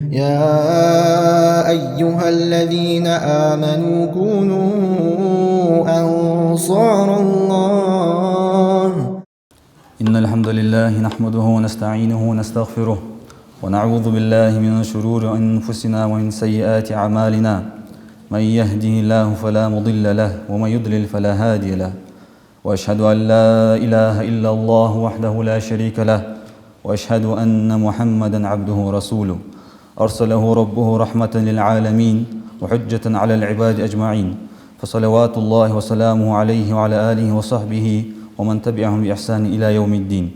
يا أيها الذين آمنوا كونوا أنصار الله. إن الحمد لله نحمده ونستعينه ونستغفره ونعوذ بالله من شرور أنفسنا ومن سيئات أعمالنا. من يهده الله فلا مضل له ومن يضلل فلا هادي له. وأشهد أن لا إله إلا الله وحده لا شريك له، وأشهد أن محمدا عبده ورسوله أرسله ربه رحمة للعالمين وحجة على العباد أجمعين، فصلوات الله وسلامه عليه وعلى آله وصحبه ومن تبعهم بإحسان إلى يوم الدين.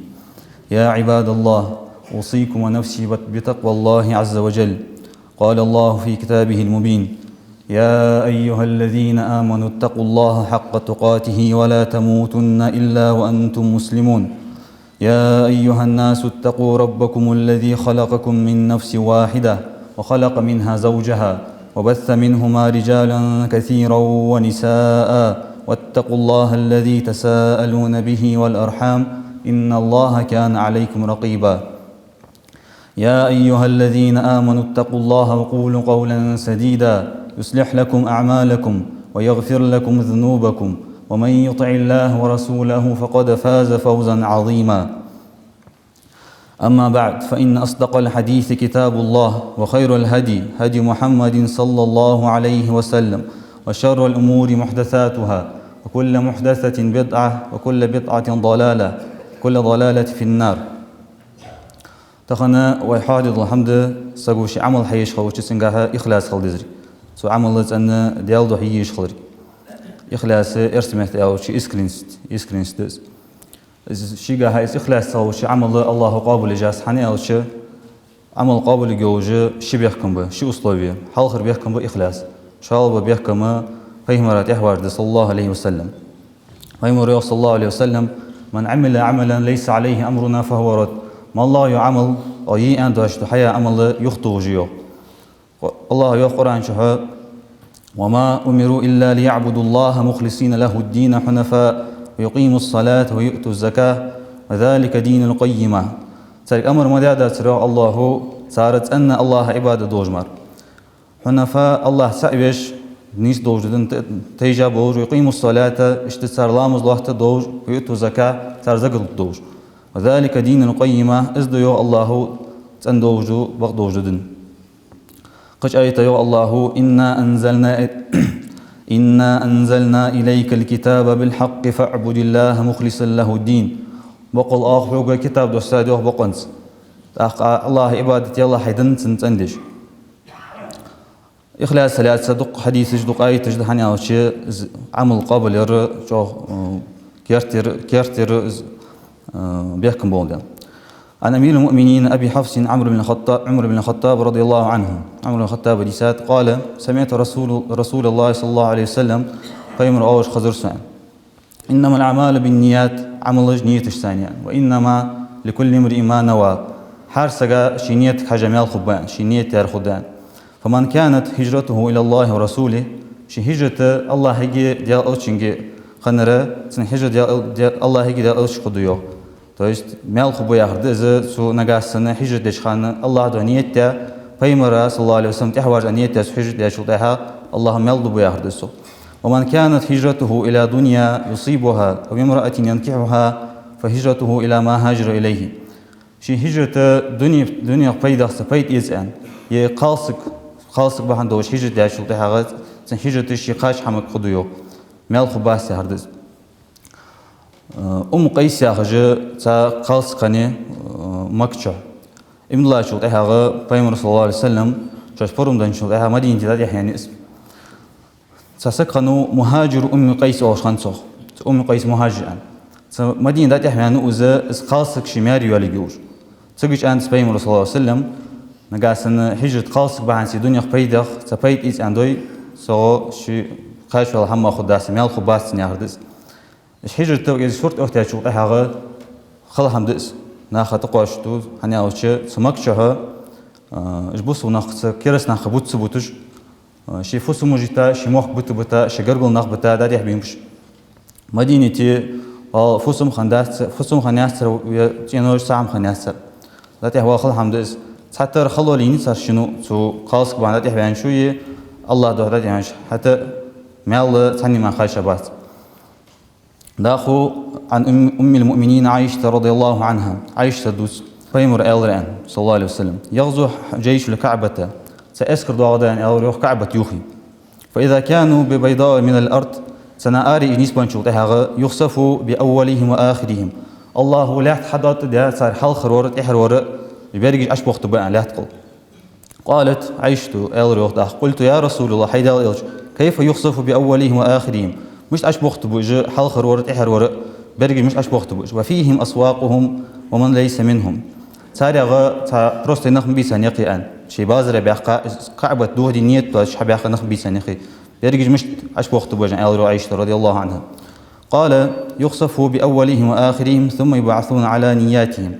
يا عباد الله، أوصيكم ونفسي بتقوى الله عز وجل. قال الله في كتابه المبين: يا أيها الذين آمنوا اتقوا الله حق تقاته ولا تموتن إلا وأنتم مسلمون. يا أيها الناس اتقوا ربكم الذي خلقكم من نفس واحدة وخلق منها زوجها وبث منهما رجالا كثيرا ونساء، واتقوا الله الذي تساءلون به والأرحام إن الله كان عليكم رقيبا. يا أيها الذين آمنوا اتقوا الله وقولوا قولا سديدا يصلح لكم أعمالكم ويغفر لكم ذنوبكم، ومن يطع الله ورسوله فقد فاز فوزا عظيما. أما بعد، فإن أصدق الحديث كتاب الله، وخير الهدي هدي محمد صلى الله عليه وسلم، وشر الأمور محدثاتها، وكل محدثة بدعة، وكل بدعة ضلالة، كل ضلالة في النار. تخنا ويحادث الحمد سقوش عمل حيش خوش سنجاها إخلاص خلدزري سو عمل أن ديالدو حيش خلري إخلاص إرسمت أو شيء إسكرينست شيء جاها إخلاص أو شيء عمل الله قابل جاس حني أو شيء عمل قابل جوجه شيء بيحكم به شيء أسلوبيه حال خير بيحكم بإخلاص شال بيحكم فيمرات إحوار صلى الله عليه وسلم. فيمر صلى الله عليه وسلم: من عمل عملا ليس عليه أمرنا فهو رد. ما الله يعمل أي أن داشت حياة عمل يخطو جيو. الله يقول عن شهاب: وما أمروا إلا ليعبدوا الله مخلصين له الدين حنفاء ويقيموا الصلاة ويؤتوا الزكاة وذلك دين القيمة. تلك أمر مدادة ترى الله صارت أن الله عبادة دوجمر حنفاء الله سأبش نيس دوجدن تيجا بوج ويقيموا الصلاة اشتسار لامز الله تدوج ويؤتوا الزكاة ترزق الدوج وذلك دين القيمة ازديو الله تندوجو بغدوجدن. قش آية يو الله: إنا أنزلنا إليك الكتاب بالحق فاعبد الله مخلصا له الدين. بقول آخر كتاب دوستاد يو بقنس الله عبادة الله حيدن تندش إخلاص ثلاث صدق حديث جدق آية تجد حني أو شيء عمل قابل ير جو كيرتر بيحكم بولدان. عن أمير المؤمنين أبي حفص عمرو بن الخطاب رضي الله عنه. عمرو بن الخطاب ديسات قال: سمعت رسول الله صلى الله عليه وسلم فيمر أوش خزر سان: إنما الأعمال بالنيات عمل نية ثانية، وإنما لكل امرئ ما نوى. حارسجا شنيت حجمال خبان شنيت يار خدان. فمن كانت هجرته إلى الله ورسوله شي هجرة الله هيجي ديال أوشينجي خنرة سن هجرة ديال الله هيجي ديال أوش خديو. То есть мел хубу яхрды зы су нагасына хижрет дешханы Аллах до ниетте паймара саллаллаху алейхи ва саллям тихваж ниетте су хижрет дешултаха Аллах мел дубу яхрды су. ومن كانت هجرته إلى دنيا يصيبها أو امرأة ينكحها فهجرته إلى ما هاجر إليه. شي هجرة دنيا فايدة سفايد إزان يه قالسك بحن دوش هجرت دشولتاها سن هجرت شي قاش حمك خديو مل خباس يهردز. قيس ياخج تا قالس قني مكة ابن الله شو تها بيمر صلى الله عليه وسلم شاش فرم دان شو تها مدينة ذات يعني اسم سكنوا مهاجر قيس أو خنصه قيس مهاجر مدينة ذات يعني وزا قالسك شماري ولا جوج سجش أنت بيمر صلى الله عليه وسلم نقاسن هجرة قالسك بعن سي دنيا قيدخ تبيت إيش عندوي سو شي خاش ولا هم أخذ داس مال خباس نياردس هجرة توجد شرط أختي شو تحاجة خلهم دس ناخذ تقاشتو هني أول شيء سمك شها إجبوس وناخذ كيرس ناخذ بوت سبوتش شي فوس موجتا شي موخ بوت شي جرجل ناخذ بتا ده يحبيمش مدينتي فوسم خنداس فوسم خناس ترى جينور سام خناس لا تهوا خلهم دس حتى رخلوا ليني صار شنو سو خاص بعد يعني شوية الله ده يعني حتى مال تاني ما خاش بات داخو عن أم المؤمنين عائشة رضي الله عنها عائشة دوس فيمر الران صلى الله عليه وسلم يغزو جيش الكعبة سأسكر دعوة أو يروح كعبة يوخي فإذا كانوا ببيضاء من الأرض سنآري نسبة شوطها يخسف بأولهم وآخرهم الله لا تحدث ده صار حال خرورة إحرورة يبرج أش وقت بقى لا تقول قالت عائشة قلت يا رسول الله حيدا كيف يخسف بأولهم وآخرهم مش أش وقت بوج حال خرورة إحرورة برج مش أش وقت بوج وفيهم أسواقهم ومن ليس منهم سارغ تا بروست نخم بيسان يقيان شي بازر بيحقا كعبة دوه دي نيت باش حبيحقا نخم بيسان يقي برج مش أش وقت بوج عائشة رضي الله عنها قال يخسف بأولهم وآخرهم ثم يبعثون على نياتهم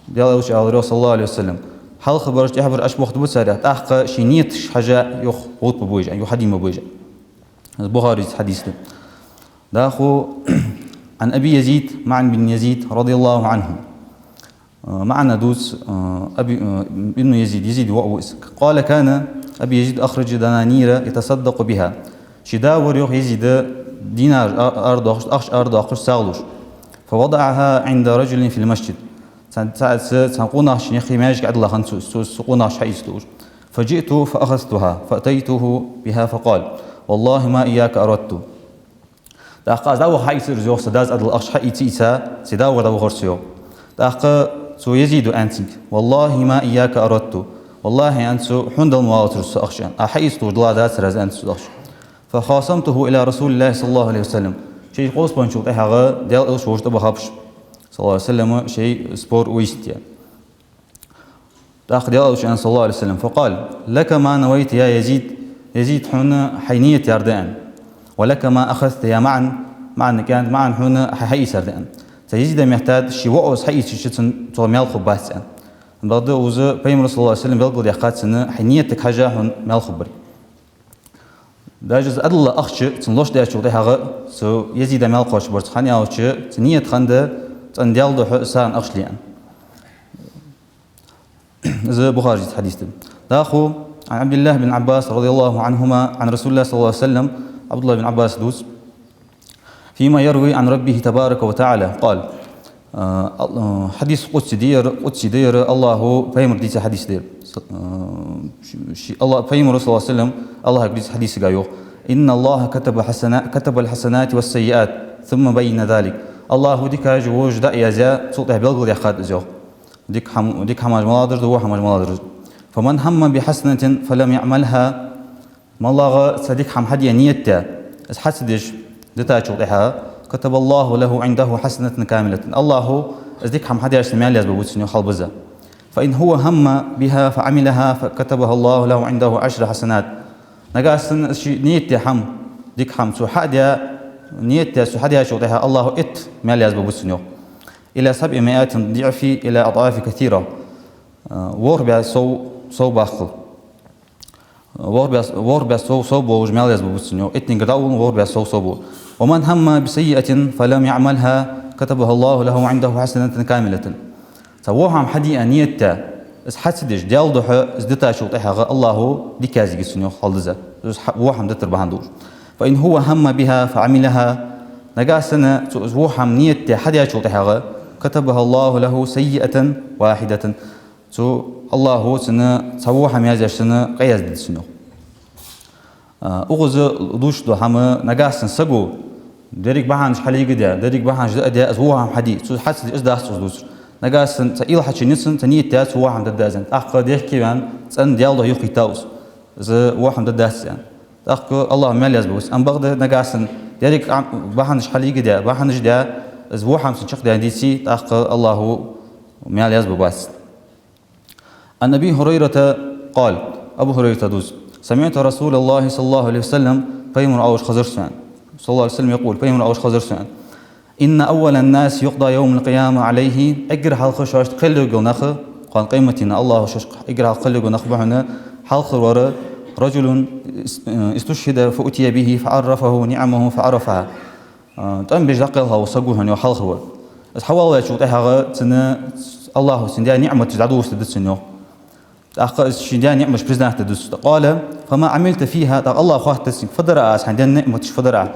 ديال صلى الله عليه وسلم حال خبرت يحبر أش وقت بوسارة تحقق شي نيت حاجة يخ غوط بوجه يحديم بوجه البخاري حديث داخو عن أبي يزيد معن بن يزيد رضي الله عنه معنا دوس أبي ابن يزيد وأوس قال كان أبي يزيد أخرج دنانير يتصدق بها شداور يخ يزيد دينار أرض أخش ساغلوش فوضعها عند رجل في المسجد سنقوناش يخي ماجك عدل خنسوس سقوناش حيستوش فجئت فأخذتها فأتيته بها فقال والله ما إياك أردت داقا داو حيصير زوج سداز عدل أخش حيتيسا سداو داو غرسيو داقا سو يزيد أنتك والله ما إياك أردت والله أنسو حند المواطر أخشان أحيستو دلا داس رز أنسو أخش فخاصمته إلى رسول الله صلى الله عليه وسلم شيء قوس بنشوف إحنا ديال إيش وجد بخابش صلى الله عليه وسلم شيء سبور ويستيا تأخذ ديال إيش صلى الله عليه وسلم فقال لك ما نويت يا يزيد حنا حينية يردان ولك ما أخذت يا معن كانت معن حنا حيس يردان سيزيد محتاج شيء وقوس حيس شيء توميال خباس بعد وزا بيمر صلى الله عليه وسلم بيقول يقات سنة حينيتك حاجة هن مال خبري داجز أدل أخش تنلوش ده شو ده سو يزيد مال قاش برت خاني أو شيء تنية خنده تنديال ده سان أخش ليان ذا بخاري حديث داخو عن عبد الله بن عباس رضي الله عنهما عن رسول الله صلى الله عليه وسلم عبد الله بن عباس دوس فيما يروي عن ربه تبارك وتعالى قال حديث قدسي دير الله فيمر ديس حديث دير الله فيمر صلى الله عليه وسلم الله يقدس حديث قايو إن الله كتب الحسنات والسيئات ثم بين ذلك الله ديك جوج دا يزا صوته بلغ يا خاد زو ديك حماج ملادر دو حماج ملادر فمن هم بحسنة فلم يعملها ما الله صديق حم حد نيته حسدش دتا شوتها كتب الله له عنده حسنة كاملة الله أزديك حم حد يعرف مال يزبط سنو خالبزة فإن هو هم بها فعملها فكتبها الله له عنده 10 حسنات نجاسن نيت حم ديك حم سو حد نيت سو حد شوتها الله مال يزبط سنو إلى 700 ضعف إلى أضعاف كثيرة وربع سو باخل وربع سو بوج مال يزبط سنو قداون وربع سو بو ومن هم بسيئة فلم يعملها كتبها الله له عنده حسنة كاملة سووهم حدي أنيتا حسدش ديال ضح ازدتا شوطها الله ديكازي سنو خالدزا وهم دتر بهندور فإن هو هم بها فعملها نجاسنا وهم نيت حدي شوطها كتبها الله له سيئة واحدة سو الله سنة سووهم يازر سنة قياز سنو أغز دوش دو هم نجاسن سجو دريك بحانش حلي جدا دريك بحانش ده أزوهم حدي سو حس إزدا دوش نجاسن تقيل حشي نسن تنيت تاس وهم ددازن أخذ ده كمان سن ديالله يخي تاوس ز وهم ددازن أخذ الله مال يزبوس أم بغد نجاسن دريك بحانش حلي جدا بحانش ده أزوهم سنشق ده ديسي أخذ الله مال يزبو بس النبي هريرة قال أبو هريرة دوز سمعت رسول الله صلى الله عليه وسلم فيمر أوش خزر سعن صلى الله عليه وسلم يقول فيمر أوش خزر سعن إن أول الناس يقضى يوم القيامة عليه أجر حلق شاش قلق ونخ قال قيمتنا الله شش أجر حلق قلق ونخ بحنا حلق وراء رجل استشهد فأتي به فعرفه نعمه فعرفها تم بجلقها وصقوها وحلق هو حوالي شو تها سنة الله سندي نعمة تزعدوه سدت سنه أخ شديان نعمة بريزنت تدوس قال فما عملت فيها الله خواهت تسين فدرا أس عندنا نعمة فدرا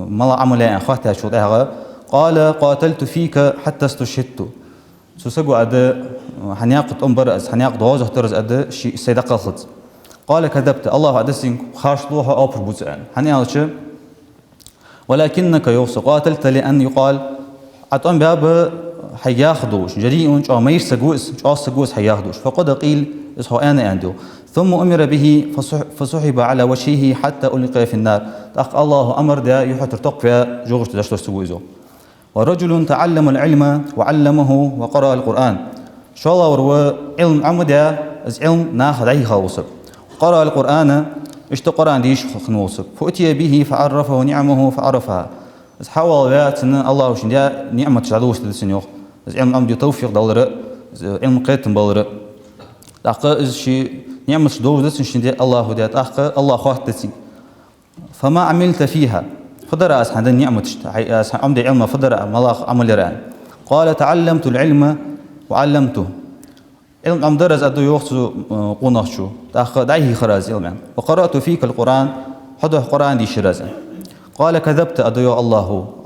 ما عمل يعني خواهتها شو ده قال قاتلت فيك حتى استشهدت سوسجو أدا حنياقة أمبر أس حنياقة واجه ترز أدا شيء سيدق الخط قال كذبت الله أدسين خارج لوها أو بربوزان حنياقة ولكنك يوصى قاتلت لأن يقال أتون باب حياخدوش جريء أو ما يرسجوس أو سجوس حياخدوش فقد قيل إسحو أنا عنده ثم أمر به فسحب على وجهه حتى ألقي في النار تأخ الله أمر دا يحتر تقفى جوغش تدشتر سجوزه ورجل تعلم العلم وعلمه وقرأ القرآن شاء الله وروا علم عمدا از علم ناخذ أي خاوصك قرأ القرآن اشتقران ديش خنوصك فأتي به فعرفه نعمه فعرفها از حاول ذات ان الله وشنيا نعمة تشعلوش تدسنيوخ از علم عمدي توفيق دالر علم قيتن بالر تحقق از شي نعمة تشدوش دسن شنيا الله وديت أحقق الله خواهت تسين فما عملت فيها فدر أس حدا نعمة عمدي علم فدر الله عمل رأن قال تعلمت العلم وعلمته علم عم درز أدو يوخسو قناخشو تأخذ دعيه خراز علم وقرأت فيك القرآن حده قرآن دي شرازا قال كذبت أدو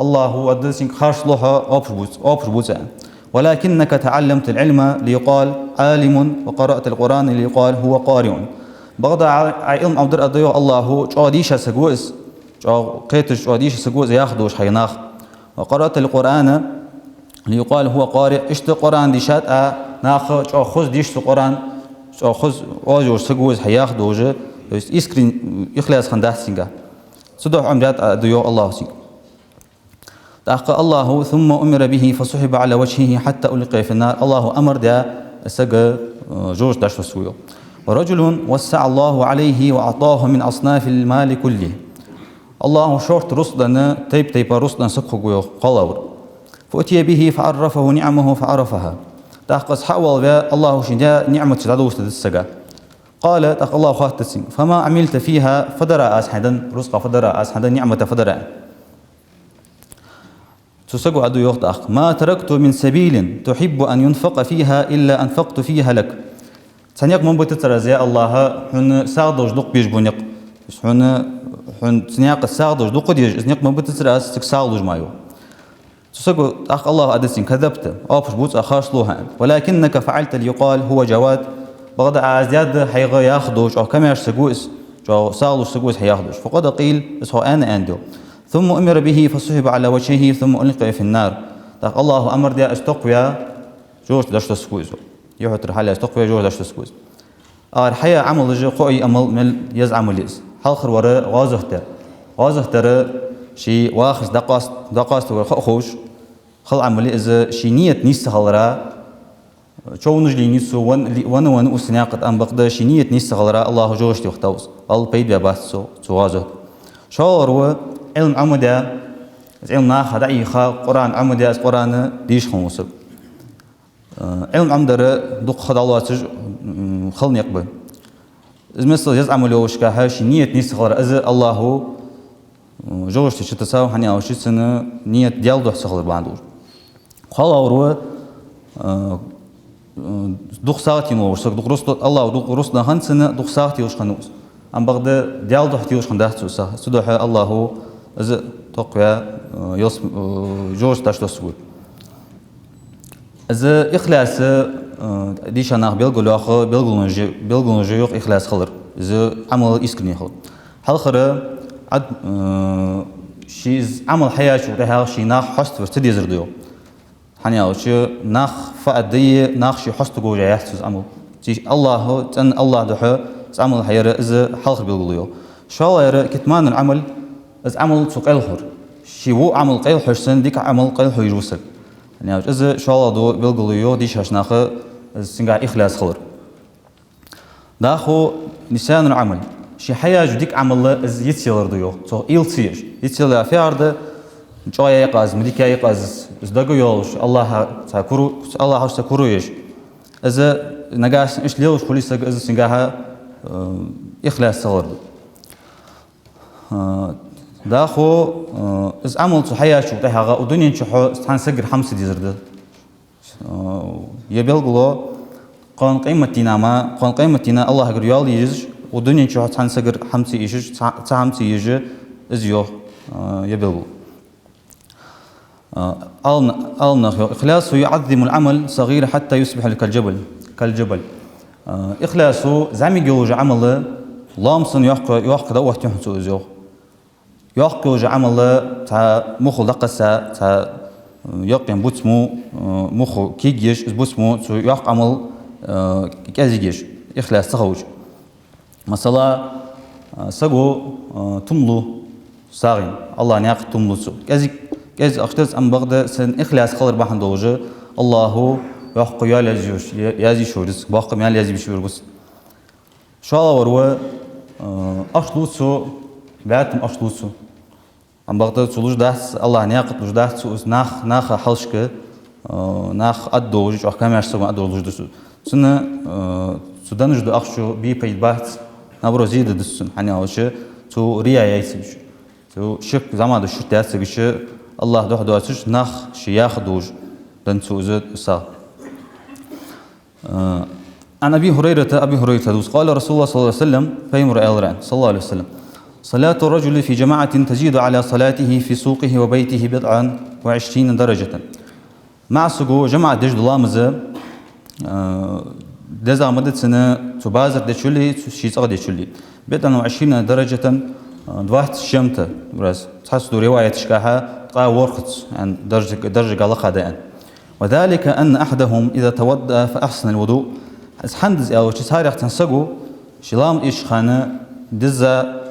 الله أدسين خارج لها أبربوزا ولكنك تعلمت العلم ليقال عالم وقرأت القرآن ليقال هو قارئ بغضا علم عم در أدو الله جاديش سجوز قيتش جاديش سجوز ياخدوش حيناخ وقرأت القرآن ليقال هو قارئ اشت قرآن دي شات ناخ خذ ديش القرآن خذ واجور سجوز حياخدوجه يسكرين إخلاص خندات سينجا صدق عمرات أديو الله سينجا تأخى الله ثم أمر به فسحب على وجهه حتى ألقي في النار الله أمر دا سجى جورج داش سويو ورجل وسع الله عليه وأعطاه من أصناف المال كله الله شرط رصدنا تيب رصدنا سقه قلاور فأتي به فعرفه نعمه فعرفها تأخذ حول الله شنجا نعمة تدوش تدسجا قال تأخ الله خاطر تسين فما عملت فيها فدرا أسحدا رزق فدرا أسحدا نعمة فدرا تسجوا عدو يخطأ ما تركت من سبيل تحب أن ينفق فيها إلا أنفقت فيها لك سنيق من بتترز يا الله حن ساعدوش دق بيج بنيق حن سنيق ساعدوش دق ديج سنيق من بتترز ساعدوش مايو تسجوا أخ الله أدسين كذبت أو بوت أخاش لوها ولكنك فعلت ليقال هو جواد بغض أزياد حيغا ياخدوش أو كم يشسجوس جو ساعدوش سجوس حياخدوش فقد قيل اسمه أنا عنده ثم أمر به فسحب على وجهه ثم ألقي في النار الله أمر دي استقويا جوش داشت سكوزو يحط رحلة استقويا جوش داشت سكوز الحياة عمل جو قوي أمل مل يزعم ليس حلخر وراء غازه ترى شي واخس دقاست خوش خل عملي إذا شي نية نيس خلرا شو نجلي نيسو ون أسناقت أم بقدر شي نية نيس خلرا الله جوش تختوس الله بيد بيباس سو غازه شو روى علم عمدا علم ناخذ أي خا قرآن عمدا قرآن ديش خمسة علم عمدا دق خد الله تج خلني يقبل إذا مثل يزعم له وش كهاش نية نيس خلرا إذا الله جوش تشتساو حني أو شيء سنة نية ديال ده سخلر بعندور خلا وروى دق ساعتي نورسك دق رست الله دق رست هن سنة دق ساعتي وش خنوس أم بغدا ديال ده تيوش خنده تسوسه سدوح الله إذا تقوى يص جوش تشتسول إذا إخلاص ديش أنا بيلقوا آخر بيلقون جيوق إخلاص خلر إذا عمل إسكني خل هل خرا عد شيء عمل حياة شو ده شيء ناخ حست وستدي زرديو حني أو شيء ناخ فأدي ناخ شيء حست جوجا يحسس عمل الله تن الله ده عمل حياة إذا حلخ بيلقوا شو يرى كتمان العمل إذا عمل سوق الخر شيء عمل قيل حسن ديك عمل قيل حيروسك يعني إذا شو الله دو بيلقوا ديش هش ناخ سنجا إخلاص خلر داخو نسان العمل شي حياة جديك عمل إز يتسيلر ديو تو يلتسيج يتسيلر في عرض جاي يقاز مديك يقاز إز دقو يولش الله تكرو الله هش تكرو يش إذا نجاس إيش ليش خليس إذا سنجاها إخلاص صغر داخو إز عمل تو حياة شو تهاجا ودنيا شو حن سجر 5 ديزرد يبلغلو قان قيمتنا ما قان قيمتنا الله غير يال يجش ودنيا شو تنسجر حمسي يجش تحمسي يجي إزيو يبلو ألنا إخلاص يعظم العمل صغير حتى يصبح كالجبل إخلاص زعمي جوج عمل لامسن يحق دوّه تحسو إزيو يحق جوج عمل تا مخل دقسا تا يقيم بوتمو مخو كيجيش بوتمو تو يحق عمل كازيجيش إخلاص تخوج مثلا سجو تملو ساغين الله نياق تملو سو كازي أختز أم بغدا سن إخلاص خلر بحن دوجه الله يحق يازي شورس باقي مال يازي بشورس شاء الله وروا أشلوسو بعتم أشلوسو أم بغدا سولوج داس الله نياق تلوج داس سو ناخ حلشك ناخ أدوج أحكام يشتغل أدوج دسو سنة سودانج دو أخشو بي بيد بات نبرو زيد دسون يعني أوشة تو ريا يسيبش تو شك زمان دو شت يسيبش الله ده دواتش ناخ شياخ دوج دن سوزد سا عن أبي هريرة دوس قال رسول الله صلى الله عليه وسلم فيمر ألران صلى الله عليه وسلم صلاة الرجل في جماعة تزيد على صلاته في سوقه وبيته بضعا و20 درجة مع سجو جماعة دجد لامزة دزا مدة سنة تبازر دشولي شيء صغر دشولي بضعا و20 درجة دوات شمتة براس تحسدوا رواية تشكاها قا ورخت عن درجة قلقة دائن وذلك أن أحدهم إذا تودى فأحسن الوضوء حندز أو تسارع تنسقو شلام إيش خانة دزا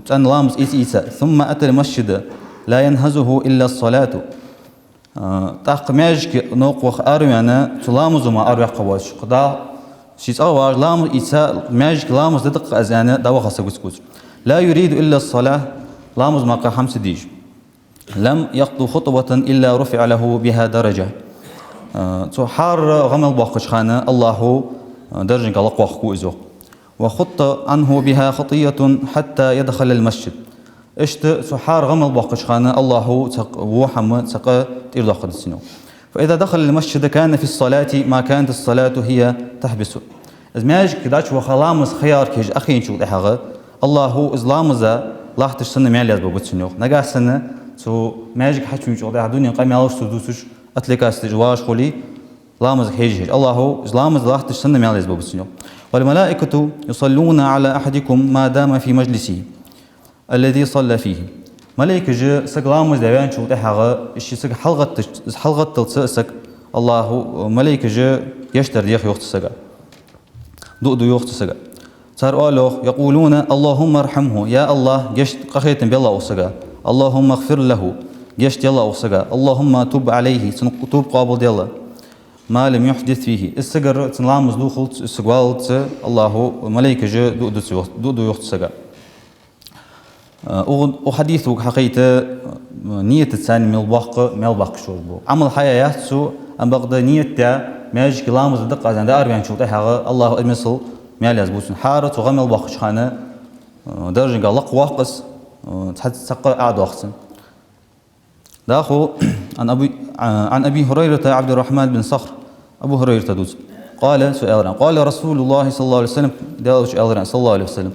تن لامز إيسا ثم أتى المسجد لا ينهزه إلا الصلاة تاق ماجك نوق وخ أرويانا تلامز ما أروي قواش قدا شيء أول لامز إيسا ماجك لامز دقق أزانا دوا خسقوس لا يريد إلا الصلاة لامز ما قحمس ديج لم يخطو خطوة إلا رفع له بها درجة حار غمل باقش خانة الله درجة قلق وخكو إزو وخط عنه بها خطية حتى يدخل المسجد اشت سحار غمل باقش خانة الله وحم تق تير داخل السنو فإذا دخل المسجد كان في الصلاة ما كانت الصلاة هي تحبسه إزماج كداش وخلامس خيار كيج أخين شو لحظة الله إزلامزا لاحتش سنة ماليات ببتسنو نجا سنة تو ماجك حتى شو ده الدنيا قام يالش تدوسش أتلك استجواش خلي لامز هيج الله إزلامز لاحتش سنة ماليات ببتسنو والملائكة يصلون على أحدكم ما دام في مجلسه الذي صلى فيه ملائكة جاء سقلامز ديان شو ده الشيء سق حلقة تلصق الله ملائكة جاء يشتر يخ يخت سقى دو يخت سقى صار الله يقولون اللهم ارحمه يا الله جشت قخيت بالله وسقى اللهم اغفر له جشت يلا وسقى اللهم تب عليه تب قابل ديلا ما لم يحدث فيه السجر تنلامز دو خلط السقوالت الله ملائكة جاء دو يخت سقى وحديثه حقيقة نية الثاني ملبق شربه عمل حياة سو أم بقدر نية تا ماج كلامز دقة عند أربعين شو تحقق الله المثل مال يزبوسن حارة وغمل باقش خانة درجة قلق واقص تحت سقى قاعد واقصن داخل عن أبي هريرة عبد الرحمن بن صخر أبو هريرة دوز قال سؤال قال رسول الله صلى الله عليه وسلم صلى الله عليه وسلم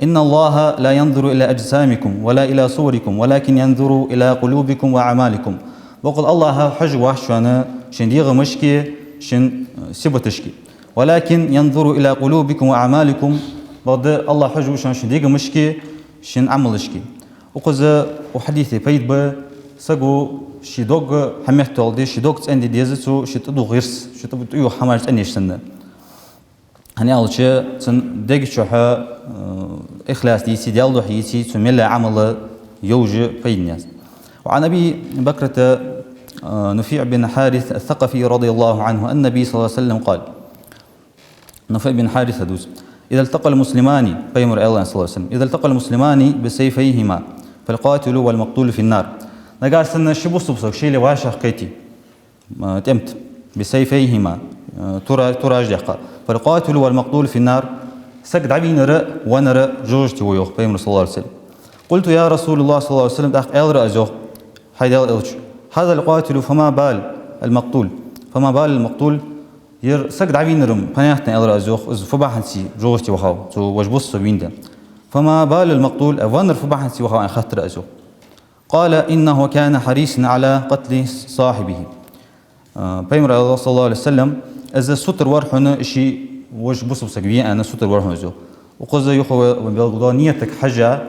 إن الله لا ينظر إلى أجسامكم ولا إلى صوركم ولكن ينظر إلى قلوبكم وأعمالكم وقال الله حج وحشنا شن ديغ مشكي شن سبتشكي ولكن ينظر إلى قلوبكم وأعمالكم بعد الله حج وشن ديغ مشكي شن عملشكي وقز وحديثي بيد ب سجو شيدوغ حميتول دي شيدوغ تندي ديزتو شتدو غيرس شتبو يو حماج أنيش سنة هني أول شيء تن ديج شوها إخلاص ديسي ديالو حيتي تمل عمل يوجي في الناس وعن أبي بكرة نفيع بن حارث الثقفي رضي الله عنه أن النبي صلى الله عليه وسلم قال نفيع بن حارث دوس إذا التقى المسلمان بيمر الله صلى الله عليه وسلم إذا التقى المسلمان بسيفيهما فالقاتل والمقتول في النار نقال سنة شبو صبصك شيء لواشة حكيتي تمت بسيفيهما تراج دقة فالقاتل والمقتول في النار سجد عبي نرى ونرى جوجتي ويوخ بيمر صلى الله عليه وسلم قلت يا رسول الله صلى الله عليه وسلم داخ ألر أزوخ هذا القاتل فما بال المقتول سجد عبينرم بنياتنا إلى أزوخ إز فباحنسي جوجتي وخاو زو وجبص بيندا فما بال المقتول أفنر فباحنسي وخاو أن خطر أزوخ قال إنه كان حريصا على قتل صاحبه بيمر الله صلى الله عليه وسلم إذا ستر ورحنا شيء وجبص بسجبيه أنا ستر ورحنا زو وقصة يخو بالقضاء نيتك حاجة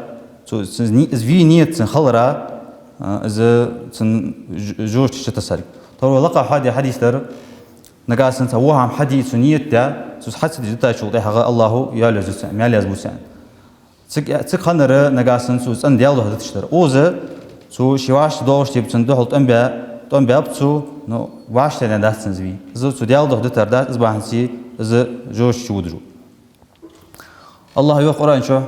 إز في نية خلرة إذا جوجتي شتسرق طبعا لقى حديث تر نقاسن سووها عم حديث نية تا سوس حدث جدا شو طيحة الله يالز بسان يالز بسان تك خنر نقاسن سوس أن ديالله هذا تشتر أوزه سو شواش دوش تيب تندوه تنبأ بتسو نو واش تنا داستن زبي زو سو ديالله هذا تردات إزباحن سي إز جوش شو درو الله يقرأ إن شاء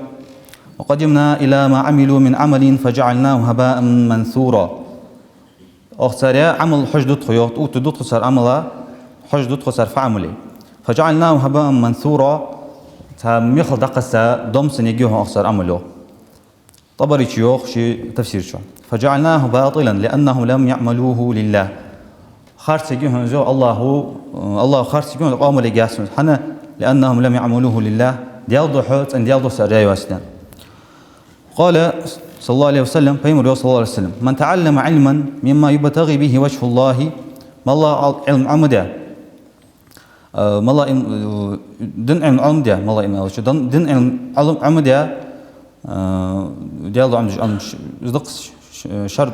وقدمنا إلى ما عملوا من عمل فجعلناه هباء منثورا أختاريا عمل حجدت خيوط أو تدوت خسر عمله حجدت خسر فعمله فجعلناه هباء منثورا تم يخل دقسة دمس نيجيه أخسر عمله طبري شيوخ شي تفسير شو فجعلناه باطلا لأنهم لم يعملوه لله خارج يجيهم جو الله خارج يجيهم قاموا لجاسم حنا لأنهم لم يعملوه لله ديالدو حوت أن ديالدو سرجاي واسدان قال صلى الله عليه وسلم فيمر صلى الله عليه وسلم من تعلم علما مما يبتغي به وجه الله ما الله علم عمده ما الله دن علم عمده ما الله دن علم عمده ديالدو عم دقس شرط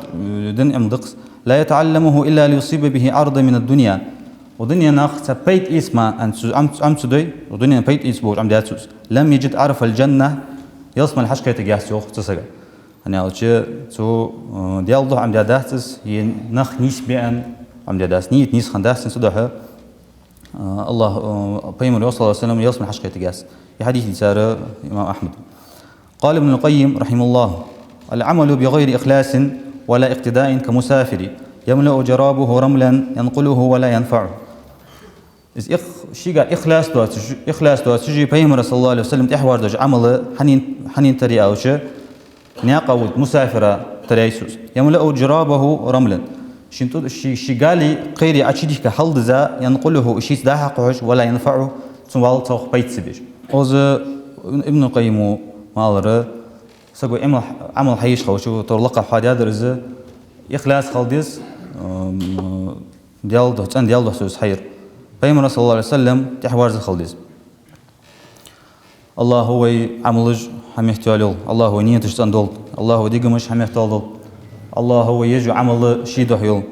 دن علم دقس لا يتعلمه إلا ليصيب به عرض من الدنيا ودنيا ناخذ بيت اسمه أن عم تدي ودنيا بيت اسمه عم دياتوس لم يجد عرف الجنة يصمل حشكة تجاسوخ تسجل أنا أقول تو ديالله عم دياداتس ينخ نيس بيان عم دياداس نيت نيس خنداس نسدها الله بيمر صلى الله عليه وسلم يصمل حشكة تجاس في حديث سارة إمام أحمد قال ابن القيم رحمه الله العمل بغير إخلاص ولا اقتداء كمسافر يملأ جرابه رملا ينقله ولا ينفعه إذ شيء إخلاص دوت شيء بيمر صلى الله عليه وسلم تحوار دج عمل حنين تري أو شيء ناقة مسافرة تريسوس يملأ جرابه رملا شنتو شيء قالي قيري أشيدك كحلدزا ينقله شيء ده قوش ولا ينفعه ثم والتوخ بيت سبيش أوز ابن القيم مالره سقوا عمل حيش خوشو ترلقى حادي درز إخلاص خالديس ديالده سوس حير بيمر صلى الله عليه وسلم تحوار خالديس الله هو عملج حميحتوالول الله هو نيتش تندول الله هو ديقمش حميحتوالول الله هو يجو عمل شيدو حيول